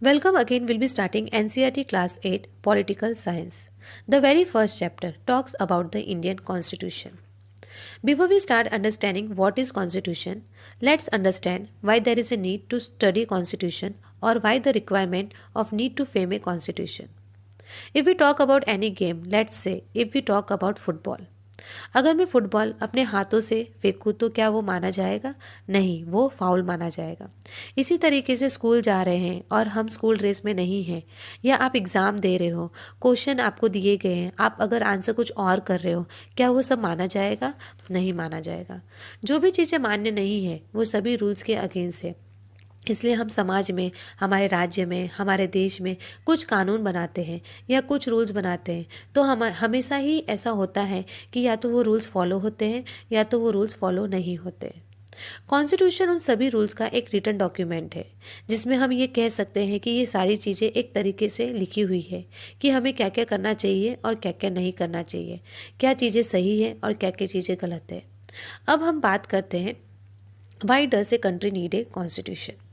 Welcome again. We'll be starting NCERT Class 8 Political Science. The very first chapter talks about the Indian Constitution. Before we start understanding what is Constitution, let's understand why there is a need to study Constitution or why the requirement of need to frame a Constitution. If we talk about any game, let's say if we talk about football, अगर मैं football अपने हाथों से फेंकूँ तो क्या वो माना जाएगा? नहीं, वो फाउल माना जाएगा। इसी तरीके से स्कूल जा रहे हैं और हम स्कूल ड्रेस में नहीं हैं, या आप एग्ज़ाम दे रहे हो, क्वेश्चन आपको दिए गए हैं, आप अगर आंसर कुछ और कर रहे हो, क्या वो सब माना जाएगा? नहीं माना जाएगा। जो भी चीज़ें मान्य नहीं है वो सभी रूल्स के अगेंस्ट है। इसलिए हम समाज में, हमारे राज्य में, हमारे देश में कुछ कानून बनाते हैं या कुछ रूल्स बनाते हैं तो हम हमेशा ही ऐसा होता है कि या तो वो रूल्स फॉलो होते हैं या तो वो रूल्स फॉलो नहीं होते। कॉन्स्टिट्यूशन उन सभी रूल्स का एक रिटन डॉक्यूमेंट है जिसमें हम ये कह सकते हैं कि ये सारी चीज़ें एक तरीके से लिखी हुई है कि हमें क्या क्या करना चाहिए और क्या क्या नहीं करना चाहिए, क्या चीज़ें सही है और क्या क्या चीज़ें गलत है। अब हम बात करते हैं why does a country need a constitution.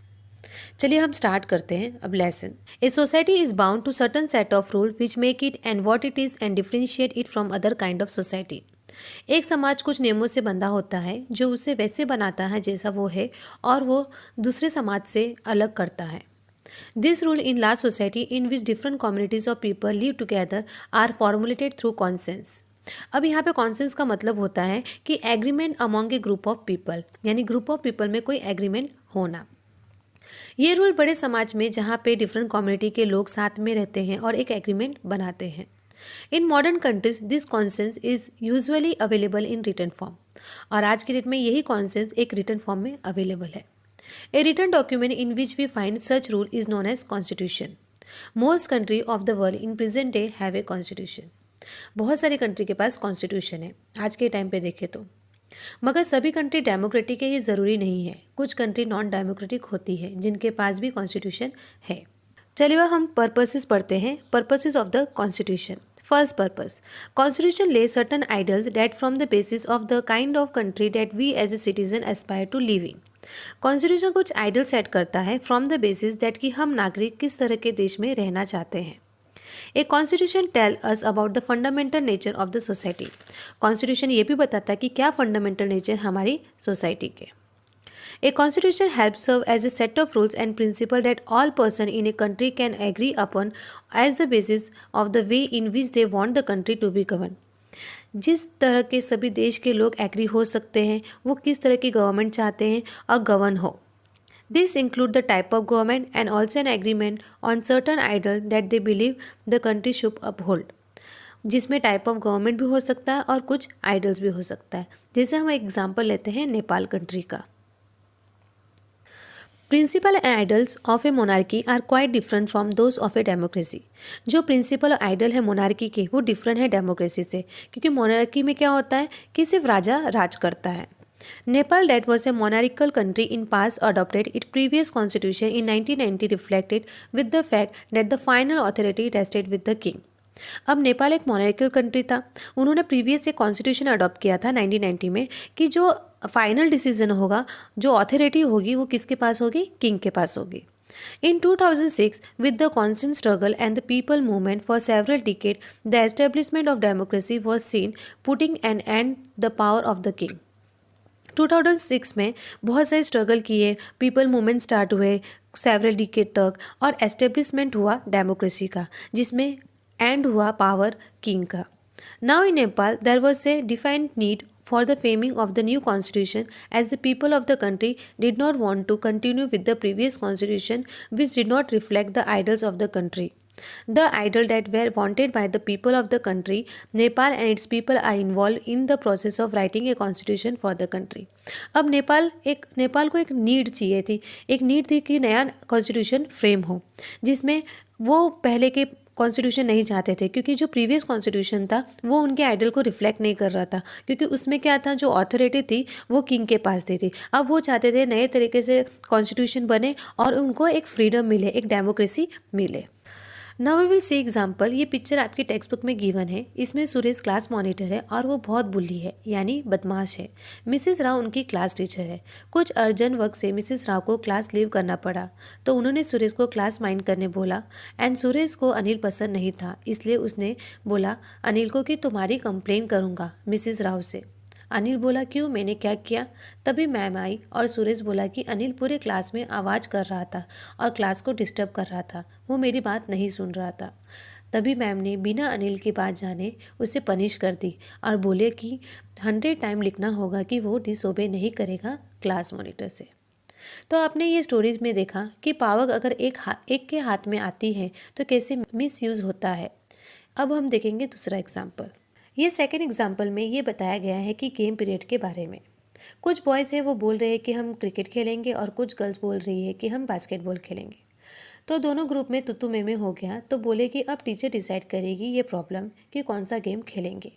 चलिए हम स्टार्ट करते हैं अब lesson. A society is bound to certain set of rule which make it and what it is and differentiate it from other kind of society. एक समाज कुछ नियमों से बंधा होता है जो उसे वैसे बनाता है जैसा वो है और वो दूसरे समाज से अलग करता है। This rule in large society in which different communities of people live together are formulated through consensus. अब यहाँ पे कॉन्सेंस का मतलब होता है कि agreement among a group of people, यानी ग्रुप ऑफ पीपल में कोई एग्रीमेंट होना। ये रूल बड़े समाज में जहाँ पे डिफरेंट कम्युनिटी के लोग साथ में रहते हैं और एक एग्रीमेंट बनाते हैं। In modern countries this consensus is usually available in written form, और आज के डेट में यही कॉन्सेंस एक रिटन फॉर्म में अवेलेबल है। A written document in which we find such rule is known as constitution. Most country of the world in present day have a constitution. बहुत सारी कंट्री के पास कॉन्स्टिट्यूशन है आज के टाइम पे देखें तो, मगर सभी कंट्री डेमोक्रेटिक है ये ज़रूरी नहीं है। कुछ कंट्री नॉन डेमोक्रेटिक होती है जिनके पास भी कॉन्स्टिट्यूशन है। चलिए हम पर्पसेस पढ़ते हैं। Purposes of the constitution. First purpose, constitution lay certain ideals that from the basis of the kind of country that we as a citizen aspire to live in. Constitution कुछ ideal set करता है from the basis that कि हम नागरिक किस तरह के देश में रहना चाहते हैं। A constitution tell us about the fundamental nature of the society. Constitution ये भी बताता है कि क्या फंडामेंटल नेचर हमारी सोसाइटी के। A constitution help serve as a set of rules and principle that all person in a country can agree upon as the basis of the way in which they want the country to be govern. जिस तरह के सभी देश के लोग agree हो सकते हैं वो किस तरह की गवर्नमेंट चाहते हैं और गवर्न हो। This include the type of government and also an agreement on certain ideal that they believe the country should uphold। जिसमें टाइप ऑफ गवर्नमेंट भी हो सकता है और कुछ आइडल्स भी हो सकता है। जैसे हम एग्जांपल लेते हैं नेपाल कंट्री का। Principle and ideals of a monarchy are quite different from those of a democracy. जो प्रिंसिपल और आइडल है मोनार्की के वो डिफरेंट है डेमोक्रेसी से, क्योंकि मोनार्की में क्या होता है कि सिर्फ राजा राज करता है। Nepal, that was a monarchical country in past, adopted its previous constitution in 1990 reflected with the fact that the final authority rested with the king। अब नेपाल एक मोनार्किकल कंट्री था, उन्होंने प्रीवियस एक कॉन्स्टिट्यूशन अडॉप्ट किया था 1990 में कि जो फाइनल डिसीजन होगा, जो अथॉरिटी होगी वो किसके पास होगी? किंग के पास होगी। In 2006, with the constant struggle and the people movement for several decades, the establishment of democracy was seen, putting an end the power of the king। 2006 में बहुत सारे स्ट्रगल किए, पीपल मूवमेंट स्टार्ट हुए several decade तक, और establishment हुआ democracy का जिसमें एंड हुआ पावर किंग का। Now in Nepal there was a defined need for the framing of the new constitution as the people of the country did not want to continue with the previous constitution which did not reflect the ideals of the country, the ideal that were wanted by the people of the country. Nepal and its people are involved in the process of writing a constitution for the country। अब नेपाल को एक need चाहिए थी, एक need थी कि नया constitution frame हो जिसमें वो पहले के कॉन्स्टिट्यूशन नहीं चाहते थे, क्योंकि जो प्रीवियस कॉन्स्टिट्यूशन था वो उनके आइडल को रिफ्लेक्ट नहीं कर रहा था, क्योंकि उसमें क्या था, जो अथॉरिटी थी वो किंग के पास थी। अब वो चाहते थे नए तरीके से कॉन्स्टिट्यूशन बने और उनको एक फ्रीडम मिले, एक डेमोक्रेसी मिले। Now we will see example. ये पिक्चर आपके टेक्स्ट बुक में गिवन है। इसमें सुरेश क्लास मॉनिटर है और वो बहुत बुल्ली है, यानी बदमाश है। मिसेस राव उनकी क्लास टीचर है। कुछ अर्जेंट वर्क से मिसेस राव को क्लास लीव करना पड़ा, तो उन्होंने सुरेश को क्लास माइंड करने बोला। एंड सुरेश को अनिल पसंद नहीं था, इसलिए उसने बोला अनिल को कि तुम्हारी कंप्लेन करूँगा मिसेस राव से। अनिल बोला क्यों, मैंने क्या किया? तभी मैम आई और सुरेश बोला कि अनिल पूरे क्लास में आवाज़ कर रहा था और क्लास को डिस्टर्ब कर रहा था, वो मेरी बात नहीं सुन रहा था। तभी मैम ने बिना अनिल की बात जाने उसे पनिश कर दी और बोले कि 100 टाइम लिखना होगा कि वो डिसओबे नहीं करेगा क्लास मॉनिटर से। तो आपने ये स्टोरीज में देखा कि पावर अगर एक के हाथ में आती है तो कैसे मिसयूज़ होता है। अब हम देखेंगे दूसरा एग्जाम्पल। ये सेकंड एग्जाम्पल में ये बताया गया है कि गेम पीरियड के बारे में। कुछ बॉयज़ हैं वो बोल रहे हैं कि हम क्रिकेट खेलेंगे और कुछ गर्ल्स बोल रही है कि हम बास्केटबॉल खेलेंगे। तो दोनों ग्रुप में तुतु में हो गया, तो बोले कि अब टीचर डिसाइड करेगी ये प्रॉब्लम कि कौन सा गेम खेलेंगे।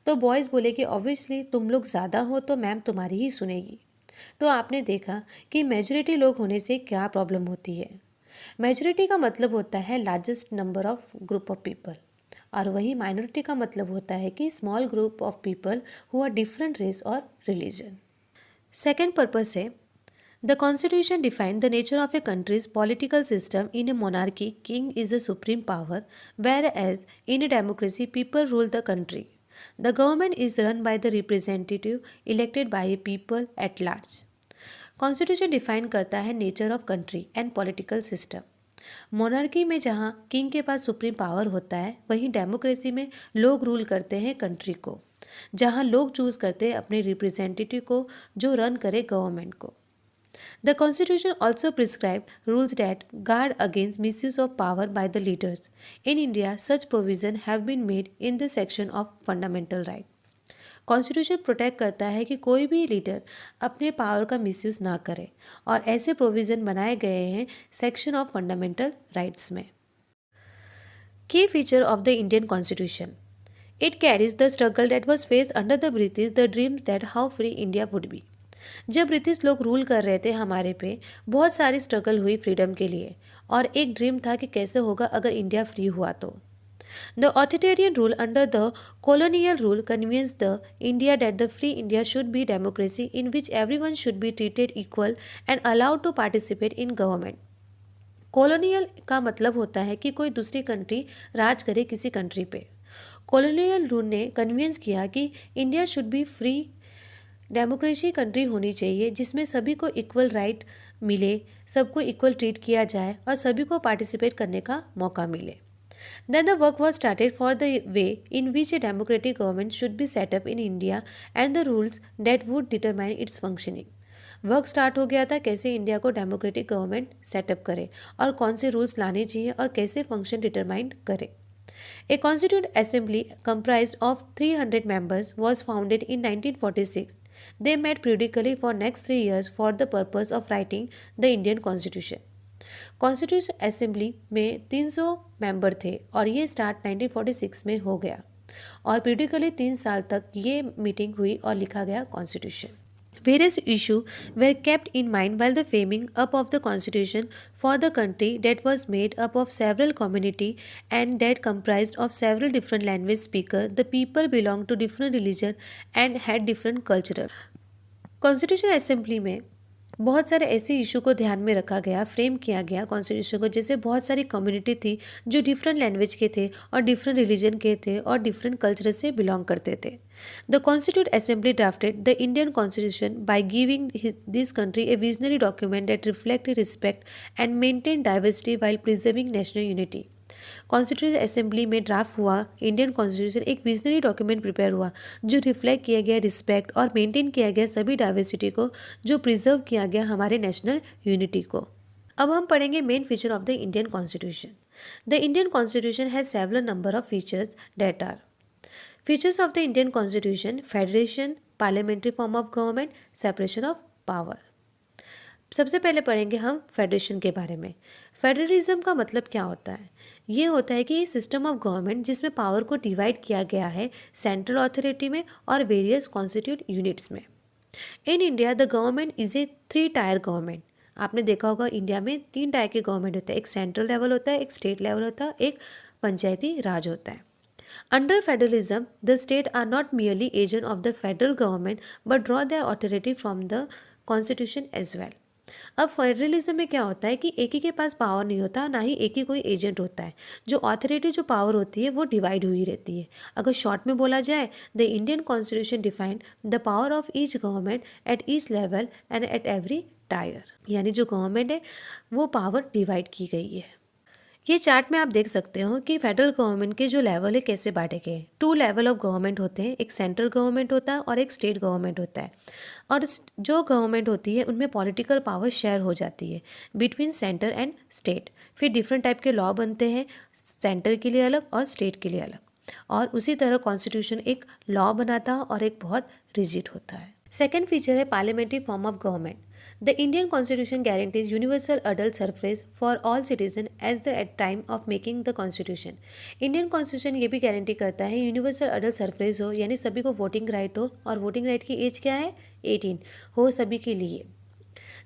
तो बॉयज़ बोले कि ऑब्वियसली तुम लोग ज़्यादा हो तो मैम तुम्हारी ही सुनेगी। तो आपने देखा कि मेजॉरिटी लोग होने से क्या प्रॉब्लम होती है। मेजॉरिटी का मतलब होता है largest number of group of people, और वही माइनॉरिटी का मतलब होता है कि small group of people who are different race और रिलीजन। सेकेंड पर्पस है the constitution define the nature of a country's political system. In a monarchy king is the supreme power, whereas in a democracy people rule the country. The government is run by the representative elected by a people at large. Constitution define करता है nature of country and political system. Monarchy में जहाँ king के पास supreme power होता है, वहीं democracy में लोग रूल करते हैं कंट्री को, जहाँ लोग चूज करते हैं अपने रिप्रेजेंटेटिव को जो रन करे गवर्नमेंट को। The constitution also prescribe rules that guard against misuse of power by the leaders. In India such provision have been made in the section of fundamental right. Constitution protect करता है कि कोई भी leader अपने power का misuse ना करे, और ऐसे प्रोविज़न बनाए गए हैं सेक्शन ऑफ फंडामेंटल राइट्स में। की feature of the Indian constitution. It carries the struggle that was faced under the British, the dreams that how free India would be. जब ब्रिटिश लोग रूल कर रहे थे हमारे पे, बहुत सारी स्ट्रगल हुई फ्रीडम के लिए, और एक ड्रीम था कि कैसे होगा अगर इंडिया फ्री हुआ तो। The authoritarian rule under the colonial rule convinced the India that the free India should be democracy in which everyone should be treated equal and allowed to participate in government. Colonial का मतलब होता है कि कोई दूसरी country राज करे किसी country पे। कॉलोनियल रूल ने कन्विंस किया कि India should be free democracy country होनी चाहिए, जिसमें सभी को इक्वल राइट मिले, सबको इक्वल ट्रीट किया जाए और सभी को पार्टिसिपेट करने का मौका मिले। Then the work was started for the way in which a democratic government should be set up in India and the rules that would determine its functioning. Work start हो गया था कैसे इंडिया को democratic government setup करे और कौन से rules लाने चाहिए और कैसे फंक्शन डिटरमाइन करे। A constituent assembly comprised of 300 members was founded in 1946. They met periodically for next 3 years for the purpose of writing the Indian Constitution. Constitution assembly में 300 मेंबर थे और ये स्टार्ट 1946 में हो गया, और पीरियडिकली 3 साल तक ये मीटिंग हुई और लिखा गया constitution. Various issues were kept in mind while the framing up of the constitution for the country that was made up of several community and that comprised of several different language speakers. The people belonged to different religion and had different cultural. Constitution assembly में बहुत सारे ऐसे issue को ध्यान में रखा गया, frame किया गया कॉन्स्टिट्यूशन को, जैसे बहुत सारी कम्युनिटी थी जो डिफरेंट लैंग्वेज के थे और डिफरेंट रिलीजन के थे और डिफरेंट कल्चर से बिलोंग करते थे। The constitute assembly drafted the Indian constitution by giving this country A visionary document that reflect respect and maintain diversity while preserving national unity. Constitution assembly में draft हुआ Indian constitution, एक visionary document prepare हुआ जो reflect किया गया respect और maintain किया गया सभी डाइवर्सिटी को, जो प्रिजर्व किया गया हमारे नेशनल यूनिटी को। अब हम पढ़ेंगे main feature of the Indian constitution. The Indian constitution has several number of features that are features of the Indian constitution: federation, parliamentary form of government, separation of power. सबसे पहले पढ़ेंगे हम federation के बारे में। फेडरलिज्म का मतलब क्या होता है? ये होता है कि सिस्टम ऑफ गवर्नमेंट जिसमें पावर को डिवाइड किया गया है सेंट्रल अथॉरिटी में और वेरियस कॉन्स्टिट्यूट यूनिट्स में। In India the government is a 3 tyre government. आपने देखा होगा इंडिया में 3 टाइप के गवर्नमेंट होते हैं, एक सेंट्रल लेवल होता है, एक स्टेट लेवल होता है, एक पंचायती राज होता है। Under federalism, the states are not merely agent of the federal government but draw their authority from the constitution as well. अब फेडरलिज्म में क्या होता है कि एक ही के पास पावर नहीं होता, ना ही एक ही कोई एजेंट होता है। जो अथॉरिटी जो पावर होती है वो डिवाइड हुई रहती है। अगर शॉर्ट में बोला जाए, the Indian constitution define the power of each government at each level and at every tyre, यानी जो गवर्नमेंट है वो पावर डिवाइड की गई है। ये चार्ट में आप देख सकते हो कि फेडरल गवर्नमेंट के जो लेवल है कैसे बांटे गए। 2 लेवल ऑफ गवर्नमेंट होते हैं, एक सेंट्रल गवर्नमेंट होता है और एक स्टेट गवर्नमेंट होता है। और जो गवर्नमेंट होती है उनमें पॉलिटिकल पावर शेयर हो जाती है बिटवीन सेंटर एंड स्टेट। फिर डिफरेंट टाइप के लॉ बनते हैं, सेंटर के लिए अलग और स्टेट के लिए अलग। और उसी तरह कॉन्स्टिट्यूशन एक लॉ बनाता है और एक बहुत रिजिड होता है। सेकेंड फीचर है parliamentary form of government. The Indian Constitution guarantees universal adult suffrage for all citizens as the at time of making the Constitution. Indian Constitution ये भी गारंटी करता है यूनिवर्सल अडल्ट सफरेज हो, यानी सभी को वोटिंग राइट हो, और वोटिंग राइट की एज क्या है 18 हो सभी के लिए।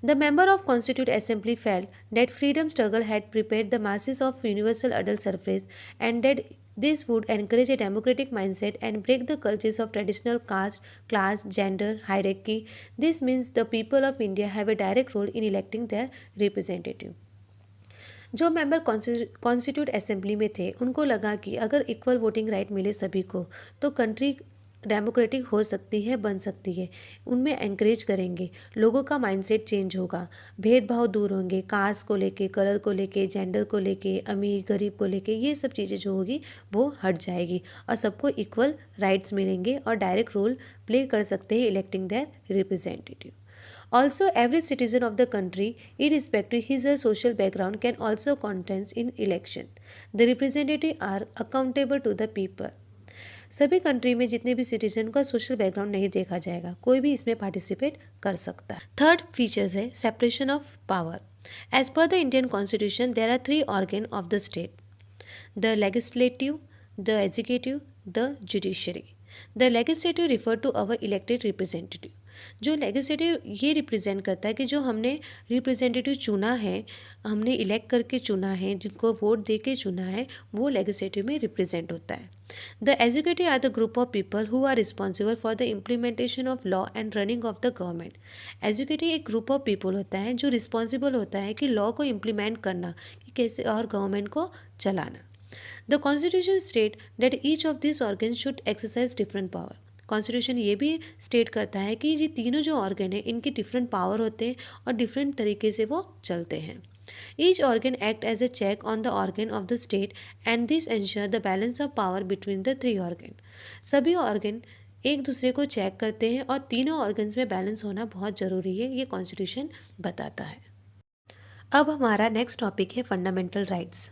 The member of Constituent Assembly felt that freedom struggle had prepared the masses of universal adult suffrage and that this would encourage a democratic mindset and break the cultures of traditional caste, class, gender, hierarchy. This means the people of India have a direct role in electing their representative. जो member constitute assembly में थे उनको लगा कि अगर equal voting right मिले सभी को तो कंट्री डेमोक्रेटिक हो सकती है, बन सकती है। उनमें एंकरेज करेंगे, लोगों का माइंडसेट चेंज होगा, भेदभाव दूर होंगे, कास्ट को लेके, कलर को लेके, जेंडर को लेके, अमीर गरीब को लेके, ये सब चीज़ें जो होगी वो हट जाएगी और सबको इक्वल राइट्स मिलेंगे और डायरेक्ट रोल प्ले कर सकते हैं electing their representative. Also, every citizen of the country, irrespective his or social background, can also contest in election. The representatives are accountable to the people. सभी country में जितने भी citizen का social background नहीं देखा जाएगा, कोई भी इसमें पार्टिसिपेट कर सकता है। थर्ड फीचर्स है separation of power. As per the Indian constitution there are 3 organ of the state, the legislative, the executive, the judiciary. The legislative refer to our elected representative. जो लेजिस्लेटिव ये represent करता है कि जो हमने representative चुना है, हमने इलेक्ट करके चुना है, जिनको वोट दे के चुना है, वो लेजिस्लेटिव में रिप्रेजेंट होता है। The executive are the group of people who are responsible for the implementation of law and running of the government. Executive एक ग्रुप ऑफ पीपल होता है जो रिस्पॉन्सिबल होता है कि लॉ को इम्प्लीमेंट करना, कि कैसे, और गवर्नमेंट को चलाना। The constitution state that each of this organ should exercise different power. Constitution ये भी स्टेट करता है कि ये तीनों जो ऑर्गन है इनके डिफरेंट पावर होते हैं और डिफरेंट तरीके से वो चलते हैं। Each organ act as a check on the organ of the state and this ensure the balance of power between the 3 organ. सभी ऑर्गन एक दूसरे को चेक करते हैं और तीनों ऑर्गन्स में बैलेंस होना बहुत ज़रूरी है, ये कॉन्स्टिट्यूशन बताता है। अब हमारा नेक्स्ट टॉपिक है fundamental rights.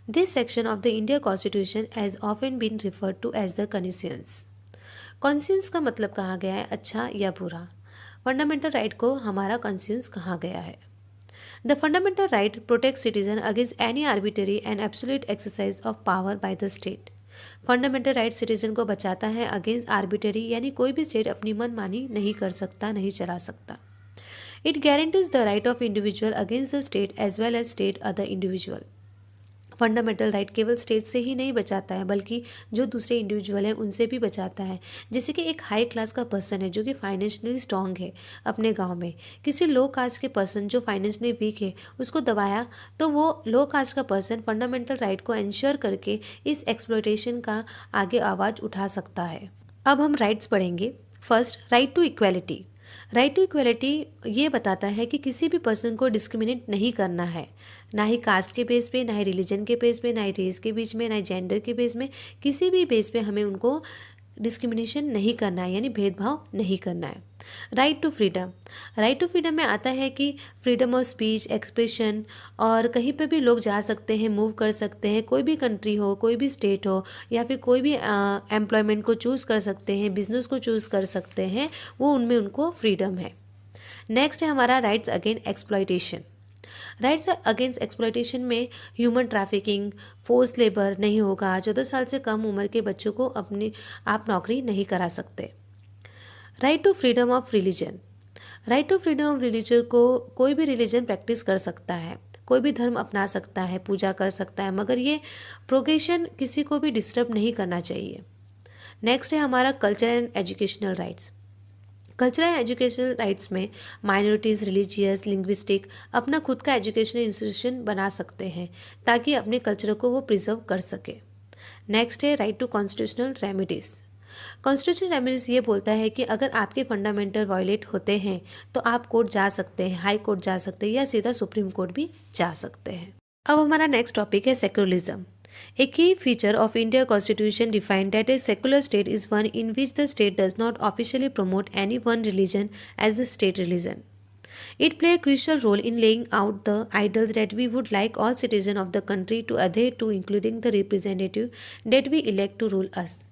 This section of the India constitution has often been referred to as the conscience. Conscience का मतलब कहा गया है अच्छा या बुरा। फंडामेंटल राइट को हमारा कॉन्शियंस कहा गया है। The fundamental right protect citizen against any arbitrary and absolute exercise of power by the state. Fundamental right citizen को बचाता है अगेंस्ट आर्बिट्रेरी, यानी कोई भी स्टेट अपनी मनमानी नहीं कर सकता, नहीं चला सकता। It guarantees the right of individual against the state as well as state other individual. Fundamental right केवल स्टेट से ही नहीं बचाता है बल्कि जो दूसरे इंडिविजुअल हैं उनसे भी बचाता है। जैसे कि एक हाई क्लास का पर्सन है जो कि फाइनेंशियली स्ट्रांग है अपने गांव में, किसी लो कास्ट के पर्सन जो फाइनेंशियली वीक है उसको दबाया तो वो लो कास्ट का पर्सन फंडामेंटल राइट को इंश्योर करके इस एक्सप्लॉयटेशन का आगे आवाज़ उठा सकता है। अब हम राइट्स पढ़ेंगे। First, right to equality. Right to equality ये बताता है कि किसी भी पर्सन को डिस्क्रिमिनेट नहीं करना है, ना ही कास्ट के बेस पे, ना ही रिलीजन के बेस पे, ना ही रेस के बीच में, ना ही जेंडर के बेस में, किसी भी बेस पे हमें उनको डिस्क्रिमिनेशन नहीं करना है, यानी भेदभाव नहीं करना है। Right to freedom. Right to freedom में आता है कि फ्रीडम ऑफ स्पीच, एक्सप्रेशन, और कहीं पे भी लोग जा सकते हैं, मूव कर सकते हैं, कोई भी कंट्री हो, कोई भी स्टेट हो, या फिर कोई भी एम्प्लॉयमेंट को चूज़ कर सकते हैं, बिजनेस को चूज़ कर सकते हैं, वो उनमें उनको फ्रीडम है। नेक्स्ट है हमारा rights against exploitation. Rights against exploitation में ह्यूमन ट्रैफिकिंग, फोर्स लेबर नहीं होगा, 14 साल से कम उम्र के बच्चों को अपनी आप नौकरी नहीं करा सकते। Right to freedom of religion. Right to freedom of religion को कोई भी रिलीजन प्रैक्टिस कर सकता है, कोई भी धर्म अपना सकता है, पूजा कर सकता है, मगर ये प्रोगेशन किसी को भी डिस्टर्ब नहीं करना चाहिए। नेक्स्ट है हमारा culture and educational rights. Cultural and educational rights में माइनॉरिटीज़, रिलीजियस, लिंग्विस्टिक अपना खुद का एजुकेशनल इंस्टीट्यूशन बना सकते हैं ताकि अपने कल्चर को वो प्रिजर्व कर सके। नेक्स्ट है right to constitutional remedies. Constitutional remedies ये बोलता है कि अगर आपके फंडामेंटल वायलेट होते हैं तो आप कोर्ट जा सकते हैं, हाई कोर्ट जा सकते हैं या सीधा सुप्रीम कोर्ट भी जा सकते हैं। अब हमारा नेक्स्ट टॉपिक है secularism. A key feature of Indian Constitution defined that a secular state is one in which the state does not officially promote any one religion as a state religion. It plays a crucial role in laying out the ideals that we would like all citizens of the country to adhere to, including the representative that we elect to rule us.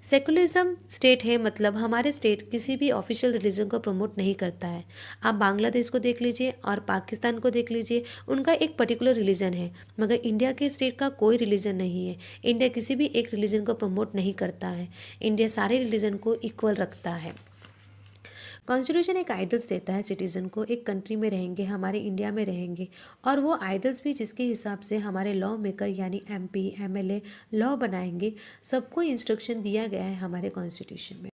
Secularism state है, मतलब हमारे state किसी भी official religion को promote नहीं करता है। आप बांग्लादेश को देख लीजिए और पाकिस्तान को देख लीजिए, उनका एक पर्टिकुलर रिलीजन है, मगर इंडिया के स्टेट का कोई रिलीजन नहीं है। इंडिया किसी भी एक रिलीजन को प्रमोट नहीं करता है। इंडिया सारे रिलीजन को इक्वल रखता है। कॉन्स्टिट्यूशन एक आइडल्स देता है सिटीज़न को, एक कंट्री में रहेंगे, हमारे इंडिया में रहेंगे, और वो आइडल्स भी जिसके हिसाब से हमारे लॉ मेकर यानी MP, MLA लॉ बनाएंगे, सबको इंस्ट्रक्शन दिया गया है हमारे कॉन्स्टिट्यूशन में।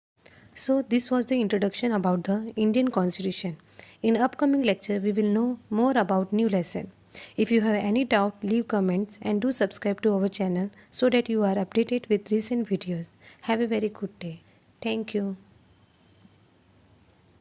So this was the introduction about the Indian constitution. In upcoming lecture we will know more about new lesson. If you have any doubt, leave comments and do subscribe to our channel so that you are updated with recent videos. Have a very good day. Thank you.